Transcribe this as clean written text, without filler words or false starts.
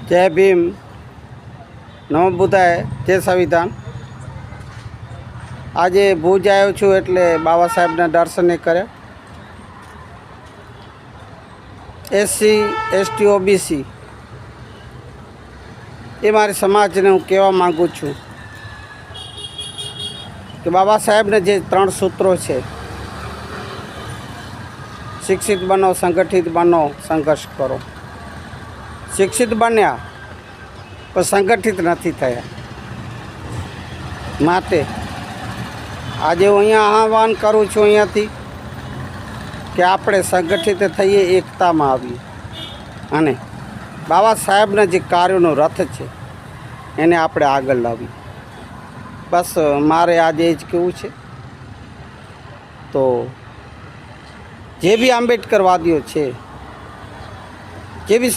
જય ભીમ, નમો બુદ્ધાય, જય સંવિધાન। આજે ભુજ આવ્યો છું એટલે બાબા સાહેબના દર્શન કર્યા। એસસી એસટી ઓબીસી એ મારી સમાજને હું કહેવા માગું છું કે બાબા સાહેબને જે 3 સૂત્રો છે, શિક્ષિત બનો, સંગઠિત બનો, સંઘર્ષ કરો। શિક્ષિત બન્યા પણ સંગઠિત નથી થયા, માટે આજે હું અહીંયા આહ્વાન કરું છું અહીંયાથી કે આપણે સંગઠિત થઈએ, એકતામાં આવીએ અને બાબા સાહેબના જે કાર્યોનો રથ છે એને આપણે આગળ લાવીએ। બસ મારે આજે જ કહેવું છે। તો જે બી આંબેડકરવાદીઓ છે, જે બી